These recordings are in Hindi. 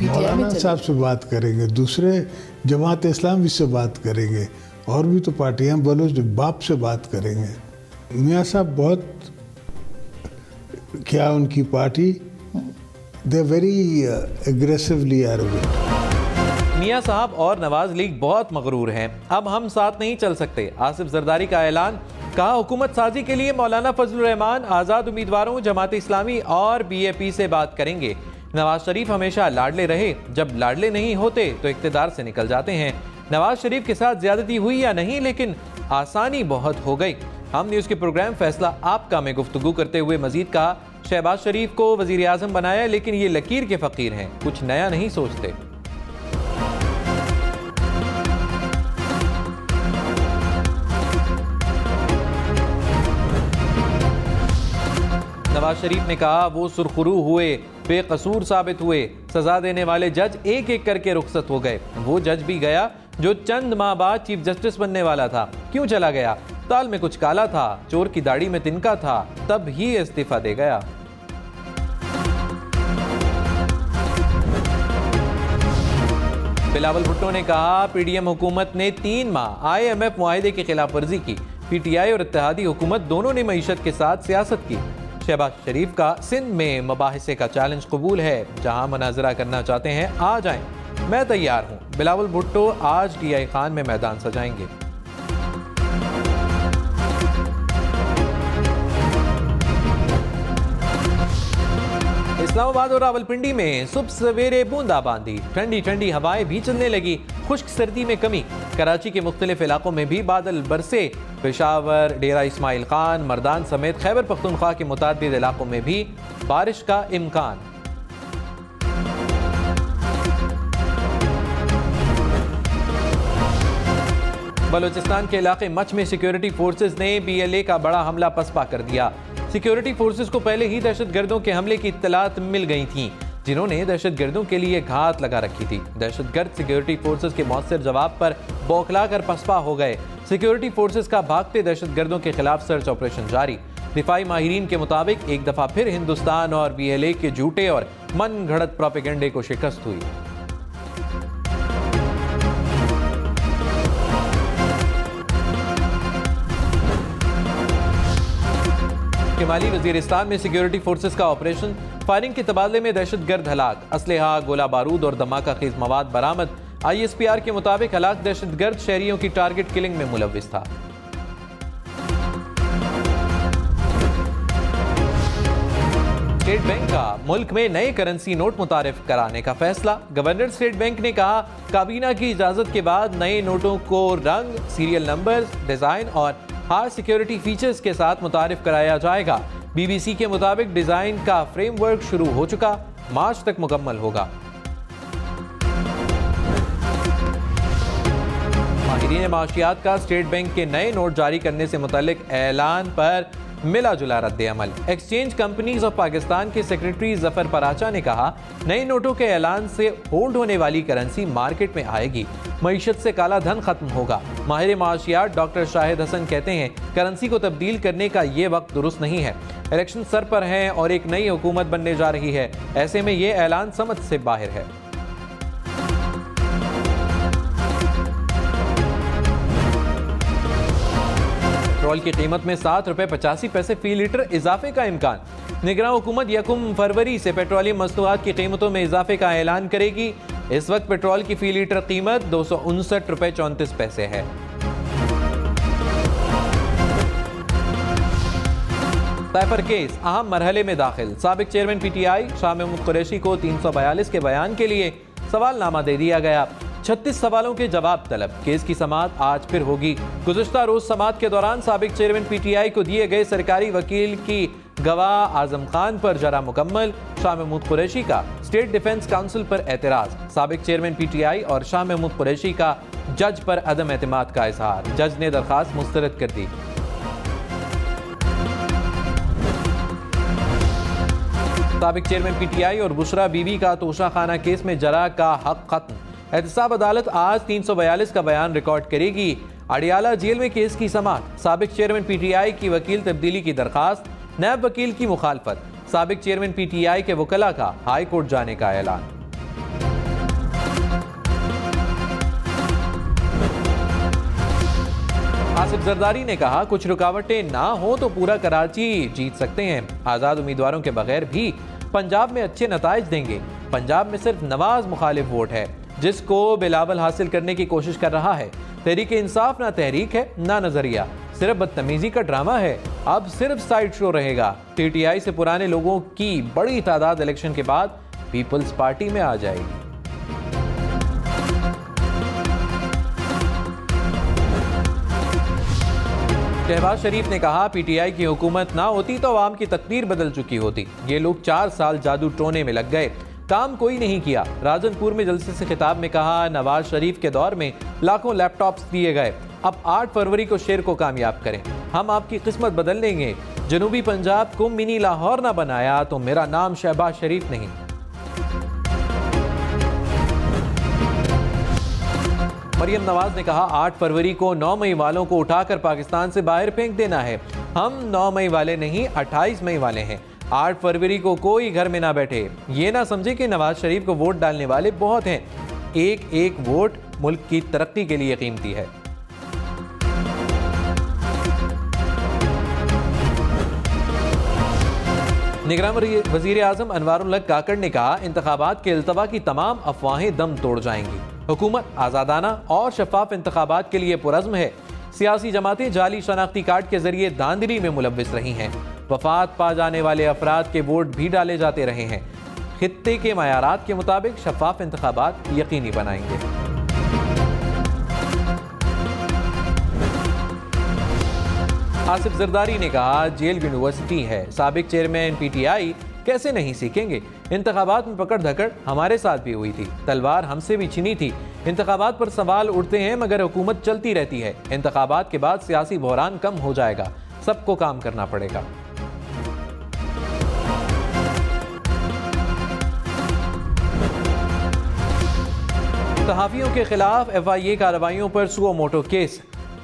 मौलाना साहब से बात करेंगे, दूसरे जमात इस्लामी से बात करेंगे, और भी तो पार्टियां, बलोच बाप से बात करेंगे। मियाँ साहब बहुत, क्या उनकी party, they very aggressively arrogant. मियाँ साहब और नवाज लीग बहुत मगरूर हैं, अब हम साथ नहीं चल सकते। आसिफ जरदारी का ऐलान, कहा हुकूमत साजी के लिए मौलाना फजलुर रहमान आज़ाद उम्मीदवारों जमात इस्लामी और BAP से बात करेंगे। नवाज शरीफ हमेशा लाडले रहे, जब लाडले नहीं होते तो इख्तिदार से निकल जाते हैं। नवाज शरीफ के साथ ज्यादती हुई या नहीं, लेकिन आसानी बहुत हो गई। हम न्यूज़ के प्रोग्राम फैसला आपका में गुफ्तगू करते हुए मजीद कहा, शहबाज शरीफ को वजीर आजम बनाया, लेकिन ये लकीर के फकीर हैं, कुछ नया नहीं सोचते। नवाज शरीफ ने कहा, वो सुरखरू हुए, बेकसूर साबित हुए, सजा देने वाले जज एक एक करके रुखसत हो गए। वो जज भी गया जो चंद माह बाद चीफ जस्टिस बनने वाला था। क्यों चला गया? ताल में कुछ काला था, चोर की दाढ़ी में तिनका था, तब ही इस्तीफा दे गया। बिलावल भुट्टो ने कहा, PDM हुकूमत ने 3 माह IMF मुआहिदे की खिलाफ वर्जी की। PTI और इत्तेहादी हुकूमत दोनों ने मईशत के साथ सियासत की। शहबाज शरीफ का सिंध में मुबाहिसे का चैलेंज कबूल है, जहां मुनाजरा करना चाहते हैं आ जाएं, मैं तैयार हूं। बिलावल भुट्टो आज DI खान में मैदान सजाएंगे। इस्लामाबाद और रावलपिंडी में सुबह सवेरे बूंदाबांदी, ठंडी ठंडी हवाएं भी चलने लगी, खुश्क सर्दी में कमी। कराची के मुख्तलिफ इलाकों में भी बादल बरसे। पेशावर, डेरा इस्माइल खान, मर्दान समेत खैबर पख्तूनख्वा के मुतादिद इलाकों में भी बारिश का इम्कान। बलूचिस्तान के इलाके मच में सिक्योरिटी फोर्सेज ने BLA का बड़ा हमला पसपा कर दिया। सिक्योरिटी फोर्सेज को पहले ही दहशतगर्दों के हमले की इत्तलात मिल गई थी, जिन्होंने दहशतगर्दों के लिए घात लगा रखी थी। दहशतगर्द सिक्योरिटी फोर्सेज के मौसर जवाब पर बौखला कर पसपा हो गए। सिक्योरिटी फोर्सेज का भागते दहशतगर्दों के खिलाफ सर्च ऑपरेशन जारी। दिफाई माहिरीन के मुताबिक एक दफा फिर हिंदुस्तान और BLA के झूठे और मन घड़त प्रोपेगेंडे को शिकस्त हुई। शिमाली वजीरिस्तान में सिक्योरिटी फोर्सेस का ऑपरेशन, फायरिंग के तबादले में दहशतगर्द हलाक, असलहा, गोला बारूद और धमाका खेज मवाद बरामद। ISPR के मुताबिक हलाक दहशतगर्द शहरियों की टारगेट किलिंग में मुलव्विस था। स्टेट बैंक का मुल्क में नए करेंसी नोट मुतारिफ कराने का फैसला। गवर्नर स्टेट बैंक ने कहा, काबीना की इजाजत के बाद नए नोटों को रंग, सीरियल नंबर, डिजाइन और हार्ड सिक्योरिटी फीचर्स के साथ मुतारिफ कराया जाएगा। BBC के मुताबिक डिजाइन का फ्रेमवर्क शुरू हो चुका, मार्च तक मुकम्मल होगा। माहिरीन माशियात का स्टेट बैंक के नए नोट जारी करने से मुतल्लिक ऐलान पर मिला जुला रद्द अमल। एक्सचेंज कंपनीज ऑफ पाकिस्तान के सेक्रेटरी जफर पराचा ने कहा, नए नोटों के ऐलान से होल्ड होने वाली करेंसी मार्केट में आएगी, मईशत से काला धन खत्म होगा। माहिर माशियात डॉक्टर शाहिद हसन कहते हैं, करेंसी को तब्दील करने का ये वक्त दुरुस्त नहीं है। इलेक्शन सर पर हैं और एक नई हुकूमत बनने जा रही है, ऐसे में ये ऐलान समझ से बाहर है। पेट्रोल की कीमत में 7 रुपए 85 पैसे फी लीटर इजाफे का इम्कान। निगरान हुकूमत 1 फरवरी से पेट्रोलियम मसनूआत की कीमतों में इजाफे का ऐलान करेगी। इस वक्त पेट्रोल की फी लीटर कीमत 259 रुपए 34 पैसे है। साइफर केस अहम मरहले में दाखिल। साबिक चेयरमैन PTI शाह महमूद कुरैशी को 342 के बयान के लिए सवालनामा दे दिया गया। 36 सवालों के जवाब तलब। केस की समाअत आज फिर होगी। गुज़िश्ता रोज समाअत के दौरान साबिक चेयरमैन PTI को दिए गए सरकारी वकील की गवाह आजम खान पर जरा मुकम्मल। शाह महमूद कुरैशी का स्टेट डिफेंस काउंसिल पर एतराज। साबिक चेयरमैन PTI और शाह महमूद कुरैशी का जज पर अदम एतमाद का इजहार। जज ने दरखास्त मुस्तरद कर दी। साबिक चेयरमैन PTI और बुशरा बीबी का तोशा खाना केस में जरा का हक खत्म। एहतसाब अदालत आज 342 का बयान रिकॉर्ड करेगी। अडियाला जेल में केस की समाअत। साबिक चेयरमैन PTI की वकील तब्दीली की दरखास्त, नायब वकील की मुखालफत। साबिक चेयरमैन PTI के वकला का हाई कोर्ट जाने का ऐलान। आसिफ जरदारी ने कहा, कुछ रुकावटें ना हो तो पूरा कराची जीत सकते हैं। आजाद उम्मीदवारों के बगैर भी पंजाब में अच्छे नताइज देंगे। पंजाब में सिर्फ नवाज मुखालिफ वोट है जिसको बिलावल हासिल करने की कोशिश कर रहा है। तहरीक इंसाफ ना तहरीक है ना नजरिया, सिर्फ बदतमीजी का ड्रामा है। अब सिर्फ साइड शो रहेगा। पीटीआई से पुराने लोगों की बड़ी तादाद इलेक्शन के बाद पीपल्स पार्टी में आ जाएगी। शहबाज शरीफ ने कहा, पीटीआई की हुकूमत ना होती तो आवाम की तकदीर बदल चुकी होती। ये लोग 4 साल जादू टोने में लग गए, काम कोई नहीं किया। राजनपुर में जलसे से खिताब में कहा, नवाज शरीफ के दौर में लाखों लैपटॉप्स दिए गए, अब 8 फरवरी को शेर को कामयाब करें, हम आपकी किस्मत बदल देंगे। जनूबी पंजाब को मिनी लाहौर ना बनाया तो मेरा नाम शहबाज शरीफ नहीं। मरियम नवाज ने कहा, 8 फरवरी को 9 मई वालों को उठाकर पाकिस्तान से बाहर फेंक देना है। हम 9 मई वाले नहीं 28 मई वाले हैं। 8 फरवरी को कोई घर में ना बैठे। ये ना समझे कि नवाज शरीफ को वोट डालने वाले बहुत हैं। एक एक वोट मुल्क की तरक्की के लिए कीमती है। निगरान वजीर आजम अनवारुल हक काकड़ ने कहा, इंतखाबात के इल्तवा की तमाम अफवाहें दम तोड़ जाएंगी। हुकूमत आज़ादाना और शफाफ इंतखाबात के लिए पुरज़्म है। सियासी जमातें जाली शनाख्ती कार्ड के जरिए धांधली में मुलव्विस रही हैं। वफात पा जाने वाले अफराद के वोट भी डाले जाते रहे हैं। खित्ते के मयारात के मुताबिक शफाफ इंतखाबात यकीनी बनाएंगे। आसिफ जरदारी ने कहा, जेल यूनिवर्सिटी है, साबिक चेयरमैन पीटीआई कैसे नहीं सीखेंगे। इंतखाबात में पकड़ धकड़ हमारे साथ भी हुई थी, तलवार हमसे भी छिनी थी। इंतखाबात पर सवाल उठते हैं मगर हुकूमत चलती रहती है। इंतखाबात के बाद सियासी बहरान कम हो जाएगा, सबको काम करना पड़ेगा। सहाफियों के खिलाफ FIA कार्रवाइयों पर सुओ मोटो केस,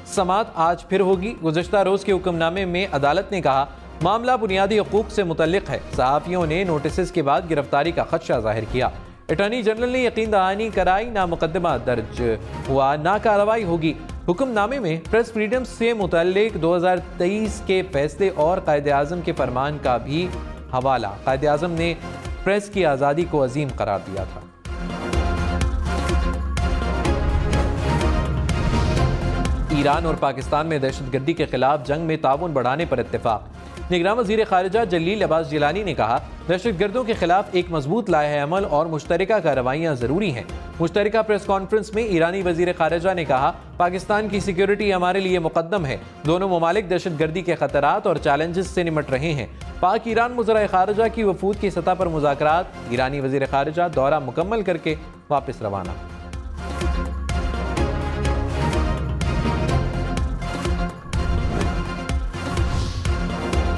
समात आज फिर होगी। गुज़श्ता रोज के हुक्मनामे में अदालत ने कहा, मामला बुनियादी हकूक से मुतल्लिक है। सहाफियों ने नोटिस के बाद गिरफ्तारी का खदशा जाहिर किया। अटॉर्नी जनरल ने यकीन दहानी कराई, ना मुकदमा दर्ज हुआ ना कार्रवाई होगी। हुक्मनामे में प्रेस फ्रीडम से मुतल्लिक 2023 के फैसले और कायदे आज़म के फरमान का भी हवाला। कायदे आज़म ने प्रेस की आज़ादी को अजीम करार दिया था। ईरान और पाकिस्तान में दहशतगर्दी के खिलाफ जंग में ताउन बढ़ाने पर इत्तेफाक। निगरान वज़ीर ख़ारिजा जलील अब्बास जिलानी ने कहा, दहशतगर्दों के खिलाफ एक मजबूत लाहे अमल और मुश्तरका कार्रवाइयाँ ज़रूरी हैं। मुश्तरका प्रेस कॉन्फ्रेंस में ईरानी वज़ीर ख़ारिजा ने कहा, पाकिस्तान की सिक्योरिटी हमारे लिए मुकद्दम है। दोनों ममालिक दहशतगर्दी के खतरात और चैलेंजेस से निमट रहे हैं। पाक ईरान मुज़रा ख़ारिजा की वफूद की सतह पर मुज़ाकरात। ईरानी वज़ीर ख़ारिजा दौरा मुकम्मल करके वापस रवाना।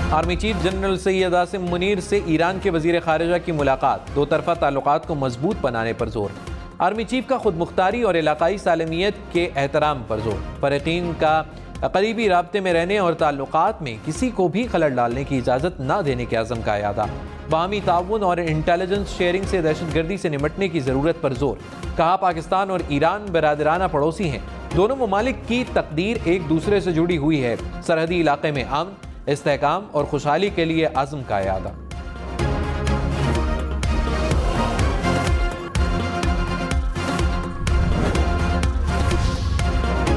Army chief general Syed Asim Munir से ईरान के वजीर खारिजा की मुलाकात, दो तरफा ताल्लुकात को मजबूत बनाने पर जोर। आर्मी चीफ का खुद मुख्तारी और इलाकाई सालमियत के एहतराम पर जोर। फरीकीन का करीबी राब्ते में रहने और ताल्लुकात में किसी को भी खलल डालने की इजाज़त न देने के अज़म का यादा। बाहमी ताउन और इंटेलिजेंस शेयरिंग से दहशतगर्दी से निमटने की ज़रूरत पर जोर। कहा, पाकिस्तान और ईरान बरादराना पड़ोसी हैं। दोनों ममालिक की तकदीर एक दूसरे से जुड़ी हुई है। सरहदी इलाके में अमन, इस्तेहकाम और खुशहाली के लिए आज़म का यादा।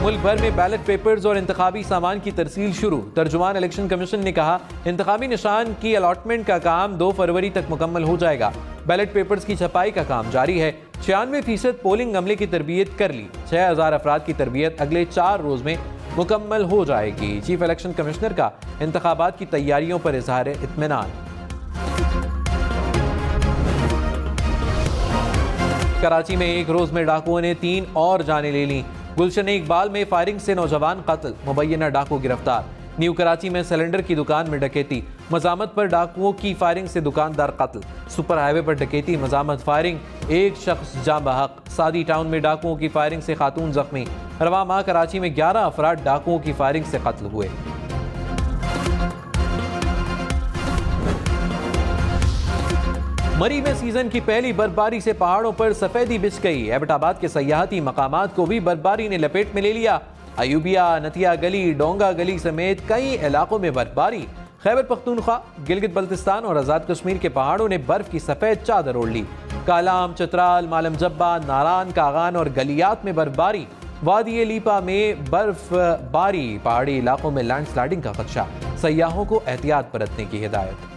मुल्क भर में बैलेट पेपर्स और इंतखाबी सामान की तरसील शुरू। तर्जुमान इलेक्शन कमीशन ने कहा, इंतखाबी निशान की अलॉटमेंट का काम 2 फरवरी तक मुकम्मल हो जाएगा। बैलेट पेपर्स की छपाई का काम जारी है। 96% पोलिंग अमले की तरबियत कर ली। 6000 अफराद की तरबियत अगले 4 रोज में मुकम्मल हो जाएगी। चीफ इलेक्शन कमिश्नर का इंतखाबात की तैयारियों पर इजहार इत्मीनान। कराची में एक रोज में डाकुओं ने 3 और जानें ले ली। गुलशन इकबाल में फायरिंग से नौजवान कत्ल, मुबैना डाकू गिरफ्तार। न्यू कराची में सिलेंडर की दुकान में डकैती, मजामत पर डाकुओं की फायरिंग से दुकानदार कत्ल। सुपर हाईवे पर डकैती, मजामत फायरिंग, एक शख्स जाँ बहक। सादी टाउन में डाकुओं की फायरिंग से खातून जख्मी। रवा माह कराची में 11 अफराद डाकुओं की फायरिंग से कत्ल हुए। मरी में सीजन की पहली बर्फबारी से पहाड़ों पर सफेदी बिछ गई। एबटाबाद के सयाहती मकामात को भी बर्फबारी ने लपेट में ले लिया। अयूबिया, नतिया गली, डोंगा गली समेत कई इलाकों में बर्फबारी। खैबर पख्तूनख्वा, गिलगित बल्तिस्तान और आज़ाद कश्मीर के पहाड़ों ने बर्फ की सफ़ेद चादर ओढ़ ली। कालाम, चतराल, मालम जब्बा, नारान, कागान और गलियात में बर्फबारी। वादी लीपा में बर्फबारी, पहाड़ी इलाकों में लैंडस्लाइडिंग का खदशा। सयाहों को एहतियात बरतने की हिदायत।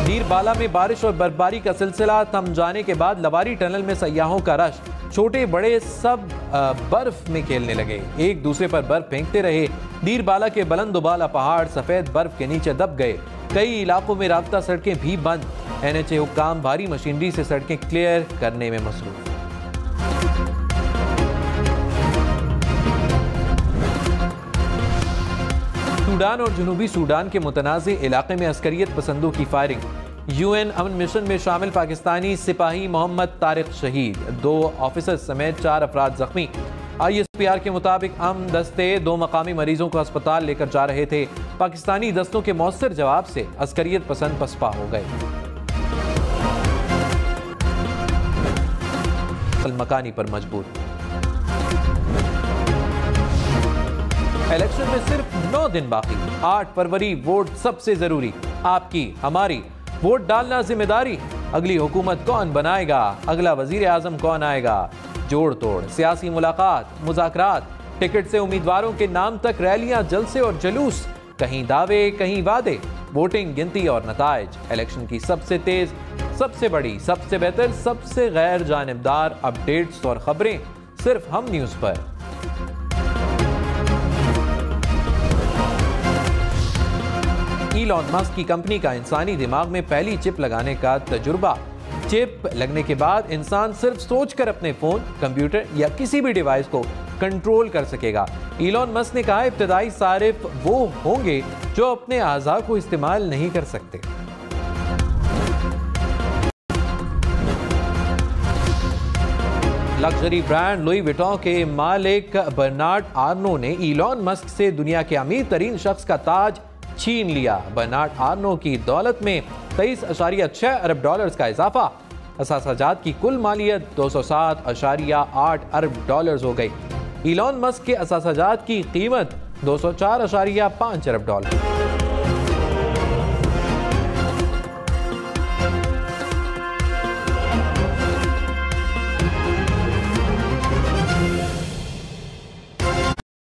दीरबाला में बारिश और बर्फबारी का सिलसिला थम जाने के बाद लवारी टनल में सयाहों का रश। छोटे बड़े सब बर्फ में खेलने लगे, एक दूसरे पर बर्फ फेंकते रहे। दीरबाला के बुलंदबाला पहाड़ सफेद बर्फ के नीचे दब गए। कई इलाकों में रास्ता सड़कें भी बंद। NHA हुक्काम भारी मशीनरी से सड़कें क्लियर करने में मसरूफ। सूडान और जनूबी सूडान के मुतनाज़े इलाके में अस्करियत पसंदों की फायरिंग। UN अमन मिशन में शामिल पाकिस्तानी सिपाही मोहम्मद तारिक शहीद, 2 ऑफिसर समेत 4 अफराद जख्मी। ISPR के मुताबिक अमन दस्ते 2 मकामी मरीजों को अस्पताल लेकर जा रहे थे। पाकिस्तानी दस्तों के मौसर जवाब से अस्करियत पसंद पसपा हो गए। मकानी पर मजबूर। इलेक्शन में सिर्फ 9 दिन बाकी, 8 फरवरी वोट सबसे जरूरी। आपकी हमारी वोट डालना जिम्मेदारी। अगली हुकूमत कौन बनाएगा, अगला वजीर आजम कौन आएगा, जोड़ तोड़ सियासी मुलाकात, मुज़ाकरात, टिकट से उम्मीदवारों के नाम तक रैलियां, जलसे और जुलूस, कहीं दावे कहीं वादे, वोटिंग, गिनती और नताइज। इलेक्शन की सबसे तेज, सबसे बड़ी, सबसे बेहतर, सबसे गैर जानिबदार अपडेट्स और खबरें सिर्फ हम न्यूज़ पर। ईलॉन मस्क की कंपनी का इंसानी दिमाग में पहली चिप लगाने का तजुर्बा। चिप लगने के बाद इंसान सिर्फ सोचकर अपने फोन, कंप्यूटर या किसी भी डिवाइस को कंट्रोल कर सकेगा। ईलॉन मस्क ने कहा, इब्तदाई सारिफ वो होंगे जो अपने आज़ा को इस्तेमाल नहीं कर सकते। लग्जरी ब्रांड लुई विटॉन के मालिक बर्नार्ड आर्नो ने ईलॉन मस्क से दुनिया के अमीर तरीन शख्स का ताज छीन लिया। बर्नार्ड आर्नो की दौलत में 23.6 अरब डॉलर्स का इजाफा। असासाजात की कुल मालियत 207.8 अरब डॉलर्स हो गई। ईलॉन मस्क के असासाजात की कीमत 204.5 अरब डॉलर।